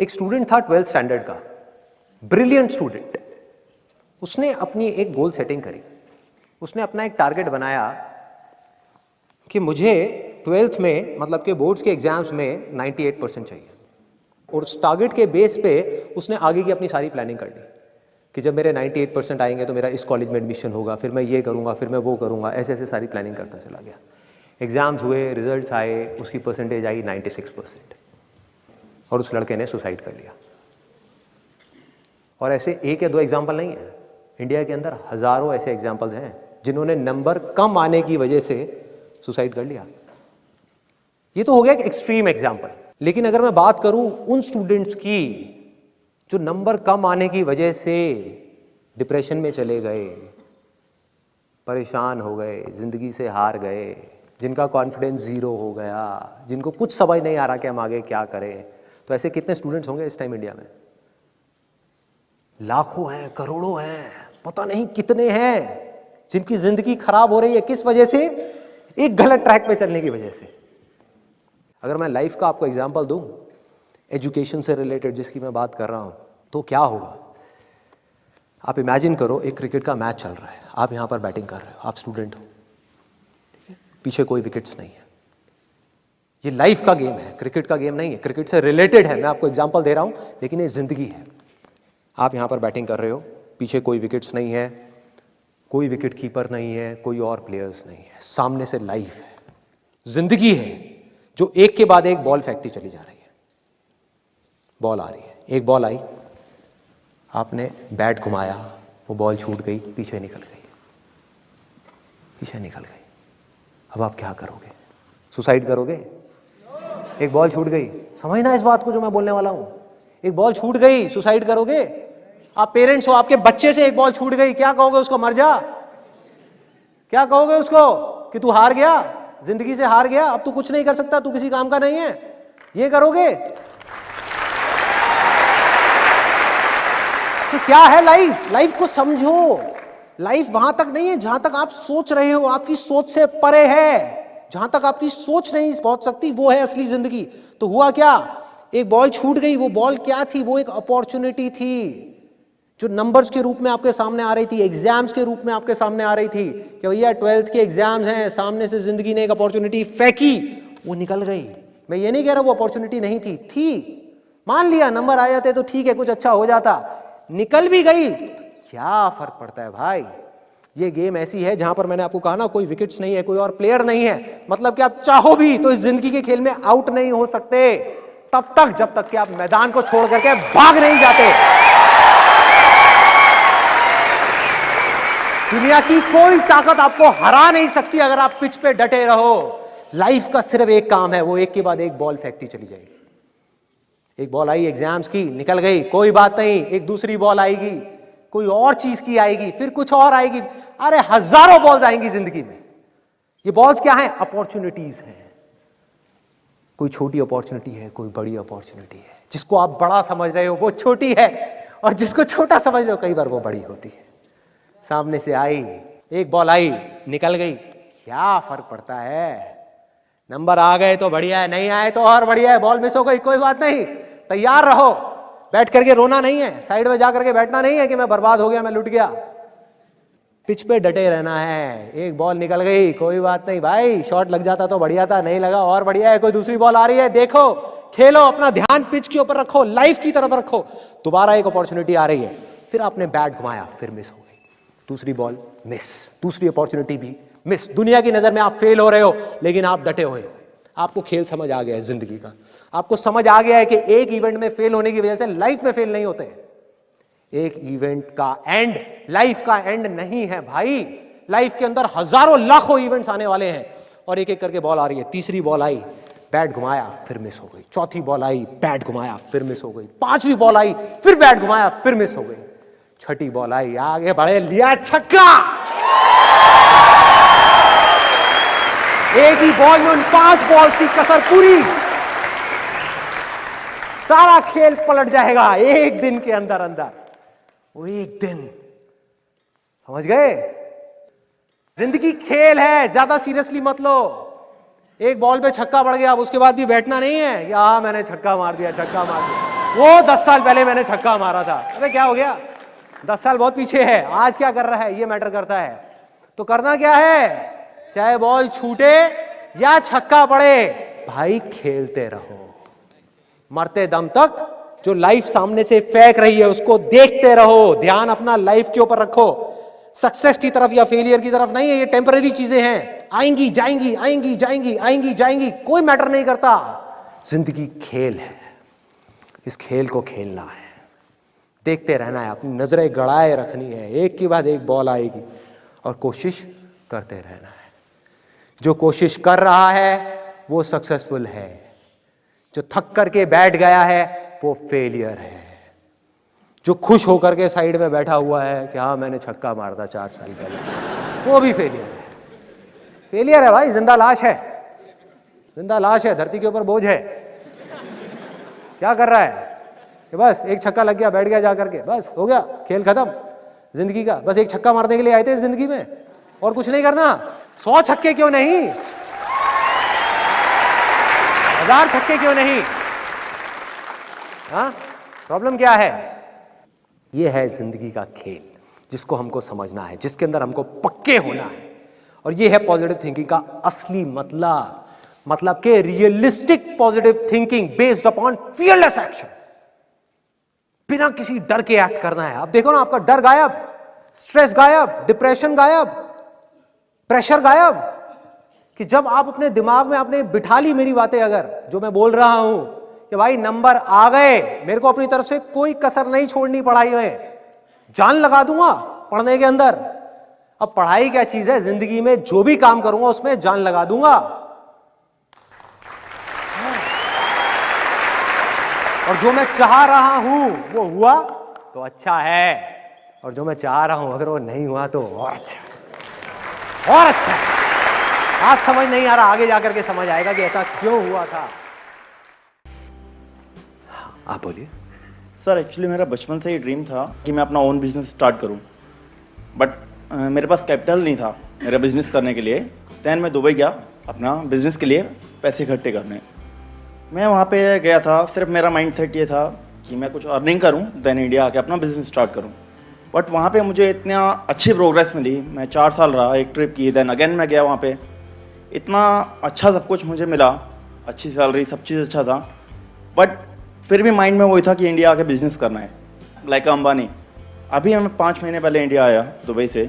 एक स्टूडेंट था 12th standard का, ब्रिलियंट स्टूडेंट। उसने अपनी एक गोल सेटिंग करी। उसने अपना एक टारगेट बनाया कि मुझे 12th में मतलब कि बोर्ड्स के एग्जाम्स में 98% चाहिए, और उस टारगेट के बेस पे उसने आगे की अपनी सारी प्लानिंग कर ली कि जब मेरे 98% आएंगे तो मेरा इस कॉलेज में एडमिशन होगा, फिर मैं ये करूँगा, फिर मैं वो करूँगा, ऐसे ऐसे सारी प्लानिंग करता चला गया। एग्ज़ाम्स हुए, रिजल्ट्स आए, उसकी परसेंटेज आई 96% और उस लड़के ने सुसाइड कर लिया। और ऐसे एक या दो एग्जाम्पल नहीं है, इंडिया के अंदर हज़ारों ऐसे एग्जाम्पल्स हैं जिन्होंने नंबर कम आने की वजह से सुसाइड कर लिया। ये तो हो गया एक एक्सट्रीम एग्जाम्पल। लेकिन अगर मैं बात करूं उन स्टूडेंट्स की जो नंबर कम आने की वजह से डिप्रेशन में चले गए, परेशान हो गए, जिंदगी से हार गए, जिनका कॉन्फिडेंस ज़ीरो हो गया, जिनको कुछ समझ नहीं आ रहा कि हम आगे क्या करें, तो ऐसे कितने स्टूडेंट्स होंगे इस टाइम इंडिया में? लाखों हैं, करोड़ों हैं, पता नहीं कितने हैं जिनकी जिंदगी खराब हो रही है। किस वजह से? एक गलत ट्रैक पे चलने की वजह से। अगर मैं लाइफ का आपको एग्जांपल दूं, एजुकेशन से रिलेटेड जिसकी मैं बात कर रहा हूं, तो क्या होगा? आप इमेजिन करो एक क्रिकेट का मैच चल रहा है, आप यहां पर बैटिंग कर रहे हो, आप स्टूडेंट हो, ठीक है? पीछे कोई विकेट्स नहीं है। ये लाइफ का गेम है, क्रिकेट का गेम नहीं है, क्रिकेट से रिलेटेड है। मैं आपको एग्जाम्पल दे रहा हूं, लेकिन ये जिंदगी है। आप यहां पर बैटिंग कर रहे हो, पीछे कोई विकेट्स नहीं है, कोई विकेट कीपर नहीं है, कोई और प्लेयर्स नहीं है, सामने से लाइफ है, जिंदगी है जो एक के बाद एक बॉल फेंकती चली जा रही है। बॉल आ रही है, एक बॉल आई, आपने बैट घुमाया, वो बॉल छूट गई, पीछे निकल गई, पीछे निकल गई। अब आप क्या करोगे? सुसाइड करोगे? एक बॉल छूट गई, समझना इस बात को जो मैं बोलने वाला हूं। एक बॉल छूट गई, सुसाइड करोगे? आप पेरेंट्स हो, आपके बच्चे से एक बॉल छूट गई, क्या कहोगे उसको? मर जा? क्या कहोगे उसको कि तू हार गया, जिंदगी से हार गया, अब तू कुछ नहीं कर सकता, तू किसी काम का नहीं है? ये करोगे? तो क्या है लाइफ? लाइफ को समझो। लाइफ वहां तक नहीं है जहां तक आप सोच रहे हो, आपकी सोच से परे है। जहां तक आपकी सोच नहीं पहुंच सकती वो है असली जिंदगी। तो हुआ क्या? एक बॉल छूट गई। वो बॉल क्या थी? वो एक अपॉर्चुनिटी थी जो नंबर्स के रूप में आपके सामने आ रही थी, एग्जाम्स के रूप में आपके सामने आ रही थी कि भैया 12th के एग्जाम्स हैं, सामने से जिंदगी ने एक अपॉर्चुनिटी फेंकी, वो निकल गई। मैं ये नहीं कह रहा वो अपॉर्चुनिटी नहीं थी। मान लिया नंबर आ जाते तो ठीक है, कुछ अच्छा हो जाता, निकल भी गई, क्या फर्क पड़ता है भाई? ये गेम ऐसी है जहां पर मैंने आपको कहा ना, कोई विकेट्स नहीं है, कोई और प्लेयर नहीं है, मतलब कि आप चाहो भी तो इस जिंदगी के खेल में आउट नहीं हो सकते तब तक जब तक कि आप मैदान को छोड़ करके भाग नहीं जाते। दुनिया की कोई ताकत आपको हरा नहीं सकती अगर आप पिच पे डटे रहो। लाइफ का सिर्फ एक काम है, वो एक के बाद एक बॉल फेंकती चली जाएगी। एक बॉल आई एग्जाम्स की, निकल गई, कोई बात नहीं, एक दूसरी बॉल आएगी, कोई और चीज की आएगी, फिर कुछ और आएगी। अरे हजारों बॉल्स आएंगी जिंदगी में। ये बॉल्स क्या हैं? अपॉर्चुनिटीज हैं। कोई छोटी अपॉर्चुनिटी है, कोई बड़ी अपॉर्चुनिटी है। जिसको आप बड़ा समझ रहे हो वो छोटी है, और जिसको छोटा समझ रहे हो कई बार वो बड़ी होती है। सामने से आई, एक बॉल आई, निकल गई, क्या फर्क पड़ता है? नंबर आ गए तो बढ़िया है, नहीं आए तो और बढ़िया है, बॉल मिस हो गई, कोई बात नहीं, तैयार रहो। बैठ करके रोना नहीं है, साइड में जा करके बैठना नहीं है कि मैं बर्बाद हो गया, मैं लुट गया। पिच पे डटे रहना है। एक बॉल निकल गई, कोई बात नहीं भाई, शॉट लग जाता तो बढ़िया था, नहीं लगा और बढ़िया है, कोई दूसरी बॉल आ रही है, देखो, खेलो, अपना ध्यान पिच के ऊपर रखो, लाइफ की तरफ रखो। दोबारा एक अपॉर्चुनिटी आ रही है, फिर आपने बैट घुमाया, फिर मिस हो गई, दूसरी बॉल मिस, दूसरी अपॉर्चुनिटी भी मिस। दुनिया की नजर में आप फेल हो रहे हो, लेकिन आप डटे हुए हो। आपको खेल समझ आ गया है जिंदगी का। आपको समझ आ गया है कि एक इवेंट में फेल होने की वजह से लाइफ में फेल नहीं होते हैं। एक इवेंट का एंड लाइफ का एंड नहीं है भाई। लाइफ के अंदर हजारों लाखों इवेंट्स आने वाले हैं, और एक एक करके बॉल आ रही है। तीसरी बॉल आई, बैट घुमाया, फिर मिस हो गई। चौथी बॉल आई, बैट घुमाया, फिर मिस हो गई। पांचवी बॉल आई, फिर बैट घुमाया, फिर मिस हो गई। छठी बॉल आई, आगे बढ़े, लिया छक्का। एक ही बॉल में उन 5 बॉल्स की कसर पूरी। सारा खेल पलट जाएगा एक दिन के अंदर अंदर। वो एक दिन, समझ गए? जिंदगी खेल है, ज्यादा सीरियसली मत लो। एक बॉल पे छक्का पड़ गया, अब उसके बाद भी बैठना नहीं है कि हाँ मैंने छक्का मार दिया, छक्का मार दिया। वो 10 साल पहले मैंने छक्का मारा था। अबे क्या हो गया, 10 साल बहुत पीछे है, आज क्या कर रहा है ये मैटर करता है। तो करना क्या है, चाहे बॉल छूटे या छक्का पड़े, भाई खेलते रहो मरते दम तक। जो लाइफ सामने से फेंक रही है उसको देखते रहो, ध्यान अपना लाइफ के ऊपर रखो, सक्सेस की तरफ या फेलियर की तरफ नहीं है। ये टेम्पररी चीजें हैं, आएंगी जाएंगी, आएंगी जाएंगी, आएंगी जाएंगी, कोई मैटर नहीं करता। जिंदगी खेल है, इस खेल को खेलना है, देखते रहना है, अपनी नजरें गड़ाए रखनी है, एक के बाद एक बॉल आएगी और कोशिश करते रहना है। जो कोशिश कर रहा है वो सक्सेसफुल है, जो थक करके बैठ गया है वो फेलियर है। जो खुश होकर के साइड में बैठा हुआ है कि हाँ मैंने छक्का मारा था 4 साल पहले, वो भी फेलियर है। फेलियर है भाई, जिंदा लाश है, जिंदा लाश है, धरती के ऊपर बोझ है। क्या कर रहा है कि बस एक छक्का लग गया, बैठ गया जा करके, बस हो गया, खेल खत्म जिंदगी का। बस एक छक्का मारने के लिए आए थे जिंदगी में, और कुछ नहीं करना। 100 छक्के क्यों नहीं, 1000 छक्के क्यों नहीं? हाँ, प्रॉब्लम क्या है? ये है जिंदगी का खेल, जिसको हमको समझना है, जिसके अंदर हमको पक्के होना है। और ये है पॉजिटिव थिंकिंग का असली मतलब के realistic positive thinking based upon fearless action. बिना किसी डर के एक्ट करना है। अब देखो ना, आपका डर गायब, स्ट्रेस गायब, डिप्रेशन गायब, प्रेशर गायब। कि जब आप अपने दिमाग में आपने बिठा ली मेरी बातें, अगर जो मैं बोल रहा हूं कि भाई नंबर आ गए, मेरे को अपनी तरफ से कोई कसर नहीं छोड़नी पढ़ाई में, जान लगा दूंगा पढ़ने के अंदर। अब पढ़ाई क्या चीज है, जिंदगी में जो भी काम करूंगा उसमें जान लगा दूंगा। और जो मैं चाह रहा हूं वो हुआ तो अच्छा है, और जो मैं चाह रहा हूं अगर वो नहीं हुआ तो और अच्छा है, और अच्छा है। आज समझ नहीं आ रहा, आगे जाकर के समझ आएगा कि ऐसा क्यों हुआ था। आप बोलिए। सर एक्चुअली मेरा बचपन से ही ड्रीम था कि मैं अपना ओन बिजनेस स्टार्ट करूं, बट मेरे पास कैपिटल नहीं था मेरा बिजनेस करने के लिए। दैन मैं दुबई गया अपना बिजनेस के लिए पैसे इकट्ठे करने। मैं वहाँ पे गया था, सिर्फ मेरा माइंड सेट ये था कि मैं कुछ अर्निंग करूँ, दैन इंडिया आके अपना बिजनेस स्टार्ट करूँ। बट वहाँ पे मुझे इतना अच्छी प्रोग्रेस मिली, मैं 4 साल रहा, एक ट्रिप की, दैन अगेन मैं गया वहाँ पे, इतना अच्छा सब कुछ मुझे मिला, अच्छी सैलरी, सब चीज़ अच्छा था। बट फिर भी माइंड में वही था कि इंडिया आके बिजनेस करना है, लाइक अंबानी। अभी मैं 5 महीने पहले इंडिया आया दुबई से,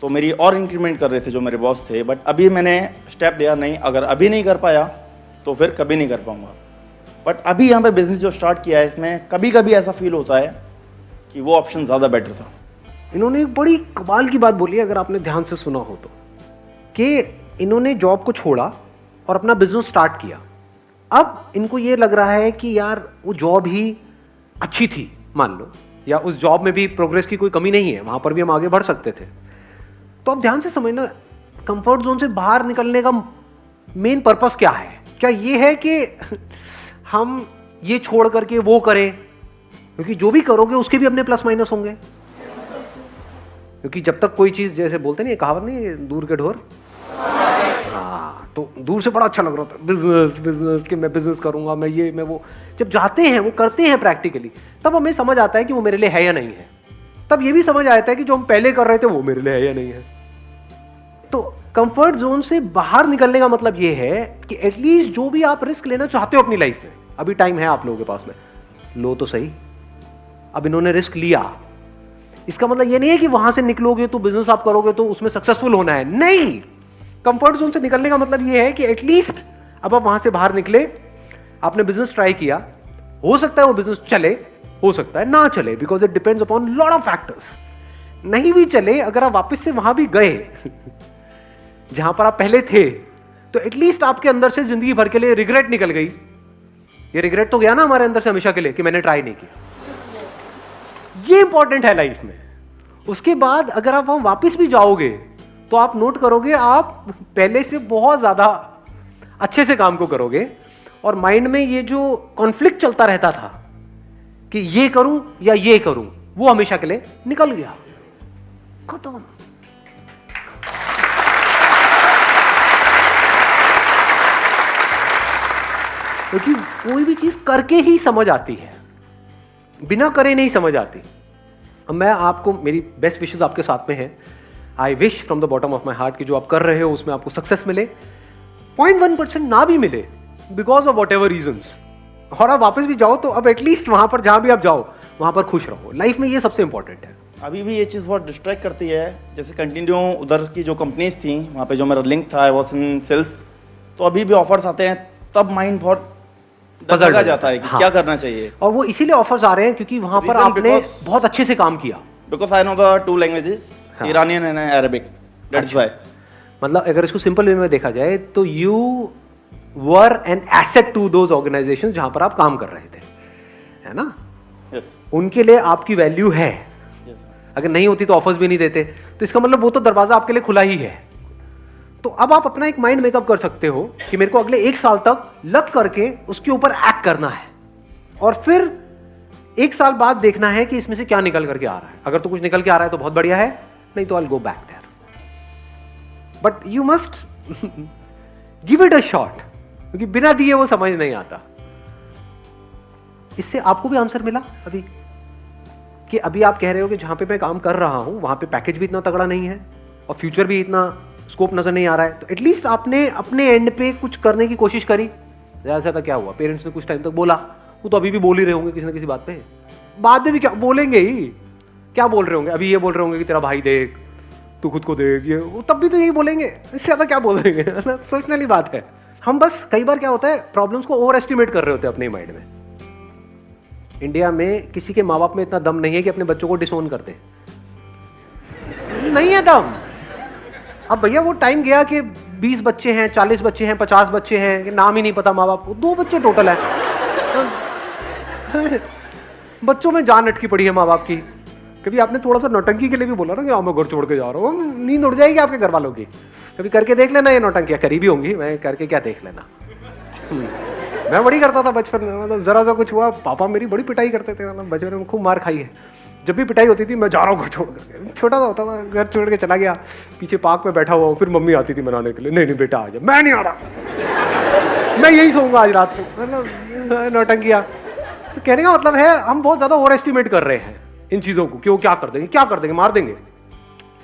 तो मेरी और इंक्रीमेंट कर रहे थे जो मेरे बॉस थे, बट अभी मैंने स्टेप लिया नहीं, अगर अभी नहीं कर पाया तो फिर कभी नहीं कर पाऊंगा। बट अभी यहाँ पे बिजनेस जो स्टार्ट किया है, इसमें कभी कभी ऐसा फील होता है कि वो ऑप्शन ज़्यादा बेटर था। इन्होंने एक बड़ी कमाल की बात बोली, अगर आपने ध्यान से सुना हो तो, कि इन्होंने जॉब को छोड़ा और अपना बिजनेस स्टार्ट किया। अब इनको ये लग रहा है कि यार वो जॉब ही अच्छी थी मान लो, या उस जॉब में भी प्रोग्रेस की कोई कमी नहीं है, वहां पर भी हम आगे बढ़ सकते थे। तो अब ध्यान से समझना, कंफर्ट जोन से बाहर निकलने का मेन पर्पस क्या है? क्या ये है कि हम ये छोड़ करके वो करें? क्योंकि जो भी करोगे उसके भी अपने प्लस माइनस होंगे। क्योंकि जब तक कोई चीज, जैसे बोलते नहीं, कहावत नहीं, दूर के ढोर। हाँ, तो दूर से बड़ा अच्छा लग रहा था बिजनेस बिजनेस, कि मैं बिजनेस करूंगा, मैं ये मैं वो। जब जाते हैं, वो करते हैं प्रैक्टिकली, तब हमें समझ आता है कि वो मेरे लिए है या नहीं है। तब ये भी समझ आता है कि जो हम पहले कर रहे थे वो मेरे लिए है या नहीं है। तो कंफर्ट जोन से बाहर निकलने का मतलब ये है कि एटलीस्ट जो भी आप रिस्क लेना चाहते हो अपनी लाइफ में, अभी टाइम है आप लोगों के पास में, लो तो सही। अब इन्होंने रिस्क लिया, इसका मतलब ये नहीं है कि वहां से निकलोगे तो बिजनेस आप करोगे तो उसमें सक्सेसफुल होना है, नहीं। कंफर्ट जोन से निकलने का मतलब ये है कि एटलीस्ट अब आप वहां से बाहर निकले, आपने बिजनेस ट्राई किया, हो सकता है वो बिजनेस चले, हो सकता है ना चले, because it depends upon lot of factors. नहीं भी चले, अगर आप वापस से वहां भी गए जहां पर आप पहले थे, तो एटलीस्ट आपके अंदर से जिंदगी भर के लिए रिग्रेट निकल गई। ये रिग्रेट तो गया ना हमारे अंदर से हमेशा के लिए कि मैंने ट्राई नहीं किया। ये इंपॉर्टेंट है लाइफ में। उसके बाद अगर आप वहां वापस भी जाओगे तो आप नोट करोगे आप पहले से बहुत ज्यादा अच्छे से काम को करोगे, और माइंड में ये जो कॉन्फ्लिक्ट चलता रहता था कि ये करूं या ये करूं, वो हमेशा के लिए निकल गया, खत्म। क्योंकि कोई भी चीज करके ही समझ आती है। बिना करे नहीं समझ आती। अब मैं आपको, मेरी बेस्ट विशेस आपके साथ में है। I wish from the bottom of my heart कि जो आप कर रहे हो उसमें आपको सक्सेस मिले, 0.1% ना भी मिले because of whatever reasons, और आप वापस भी जाओ तो अब एटलीस्ट वहां पर जहां भी आप जाओ वहां पर खुश रहो। लाइफ में ये सबसे इंपॉर्टेंट है। अभी भी ये चीज़ बहुत डिस्ट्रैक्ट करती है। जैसे कंटिन्यू उधर की जो कंपनीज थी वहाँ पे जो मेरा लिंक था, आई वॉज इन सेल्स, तो अभी भी ऑफर्स आते हैं तब माइंड बहुत पजल डगा जाता है कि हाँ। क्या करना चाहिए। और वो इसीलिए ऑफर्स आ रहे हैं क्योंकि वहां पर Reason आपने because- बहुत अच्छे से काम किया। Because I know the 2 languages, हाँ। Iranian and Arabic, that's why. मतलब अगर इसको सिंपल वे में देखा जाए तो you were an asset to those organisations जहां पर आप काम कर रहे थे, है ना? यस उनके लिए आपकी वैल्यू है। यस अगर नहीं होती तो ऑफर्स भी नहीं देते, तो इसका मतलब वो तो दरवाजा आपके लिए खुला ही है। तो अब आप अपना एक माइंड मेकअप कर सकते हो कि मेरे को अगले 1 साल तक लग करके उसके ऊपर एक्ट करना है, और फिर 1 साल बाद देखना है कि इसमें से क्या निकल करके आ रहा है। अगर तो कुछ निकल के आ रहा है तो बहुत बढ़िया है, नहीं तो I will go back there, but you must give it a shot, क्योंकि बिना दिए वो समझ नहीं आता। इससे आपको भी आंसर मिला अभी कि अभी आप कह रहे हो कि जहां पे मैं काम कर रहा हूं वहां पे पैकेज भी इतना तगड़ा नहीं है और फ्यूचर भी इतना स्कोप नजर नहीं आ रहा है, तो एटलीस्ट आपने अपने एंड पे कुछ करने की कोशिश करी। ज्यादा से ज्यादा क्या हुआ, पेरेंट्स ने कुछ टाइम तक बोला, वो तो अभी भी बोल ही रहे होंगे किसी ना किसी बात पे, बाद में भी क्या बोलेंगे ही, क्या बोल रहे होंगे, अभी ये बोल रहे होंगे कि तेरा भाई देख, तू खुद को देख, ये वो तब भी तो यही बोलेंगे, इससे ज्यादा क्या बोल देंगे, है ना? सोचने वाली बात है। हम बस कई बार क्या होता है, प्रॉब्लम्स को ओवर एस्टिमेट कर रहे होते हैं अपने माइंड में। इंडिया में किसी के माँ बाप में इतना दम नहीं है कि अपने बच्चों को डिसोन कर दे, नहीं है दम। अब भैया वो टाइम गया कि 20 बच्चे हैं, 40 बच्चे हैं, 50 बच्चे हैं, कि नाम ही नहीं पता माँ बाप को, 2 बच्चे टोटल है। बच्चों में जान अटकी पड़ी है माँ बाप की। कभी आपने थोड़ा सा नौटंकी के लिए भी बोला ना कि मैं घर छोड़ के जा रहा हूँ, नींद उड़ जाएगी आपके घर वालों की। कभी करके देख लेना, ये नौटंकियाँ करी भी होंगी, मैं करके क्या देख लेना। मैं बड़ी करता था बचपन में, मतलब जरा सा कुछ हुआ पापा मेरी बड़ी पिटाई करते थे, मतलब बचपन में खूब मार खाई है। जब भी पिटाई होती थी मैं जा रहा हूँ घर छोड़ करके, छोटा सा होता था, घर छोड़ के चला गया, पीछे पार्क में बैठा हुआ हूँ, फिर मम्मी आती थी मनाने के लिए, नहीं नहीं बेटा आ जा, मैं नहीं आ रहा, मैं यही सोऊंगा आज रात को, मतलब नौटंकिया। तो कहने का मतलब है हम बहुत ज्यादा ओवर एस्टिमेट कर रहे हैं इन चीजों को, क्यों क्या कर देंगे, क्या कर देंगे, मार देंगे,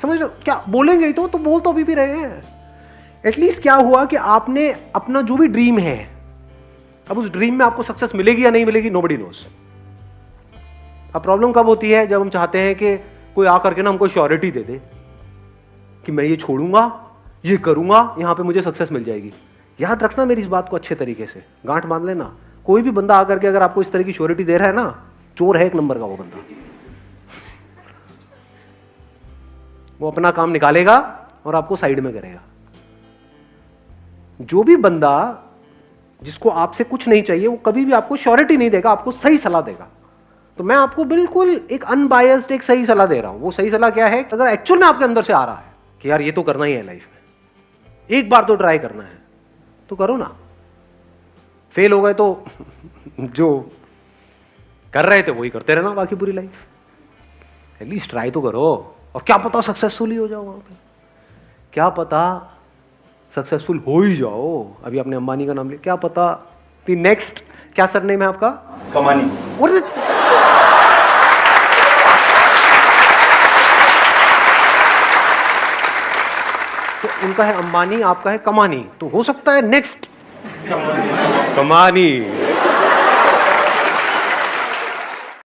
समझ लो क्या बोलेंगे ही तो बोल तो अभी भी रहे हैं। एटलीस्ट क्या हुआ कि आपने अपना जो भी ड्रीम है, अब उस ड्रीम में आपको सक्सेस मिलेगी या नहीं मिलेगी, नोबडी नोस। अब प्रॉब्लम कब होती है, जब हम चाहते हैं कि कोई आकर के ना हमको श्योरिटी दे दे कि मैं ये छोड़ूंगा, ये करूंगा, यहां पे मुझे सक्सेस मिल जाएगी। याद रखना मेरी इस बात को अच्छे तरीके से, गांठ बांध लेना, कोई भी बंदा आकर के अगर आपको इस तरह की श्योरिटी दे रहा है ना, चोर है 1 नंबर का वो बंदा। वो अपना काम निकालेगा और आपको साइड में करेगा। जो भी बंदा जिसको आपसे कुछ नहीं चाहिए वो कभी भी आपको श्योरिटी नहीं देगा, आपको सही सलाह देगा। तो मैं आपको बिल्कुल एक अनबायस्ड एक सही सलाह दे रहा हूं। वो सही सलाह क्या है, अगर एक्चुअल में आपके अंदर से आ रहा है कि यार ये तो करना ही है लाइफ में, एक बार तो ट्राई करना है, तो करो ना। फेल हो गए तो जो कर रहे थे वही करते रहना बाकी पूरी लाइफ। एटलीस्ट ट्राई तो करो, और क्या पता सक्सेसफुल ही हो जाओ वहां पे, क्या पता सक्सेसफुल हो ही जाओ। अभी आपने अंबानी का नाम लिया, क्या पता दी नेक्स्ट, क्या सरनेम है आपका, कमानी। और तो उनका है अंबानी, आपका है कमानी, तो हो सकता है नेक्स्ट कमानी।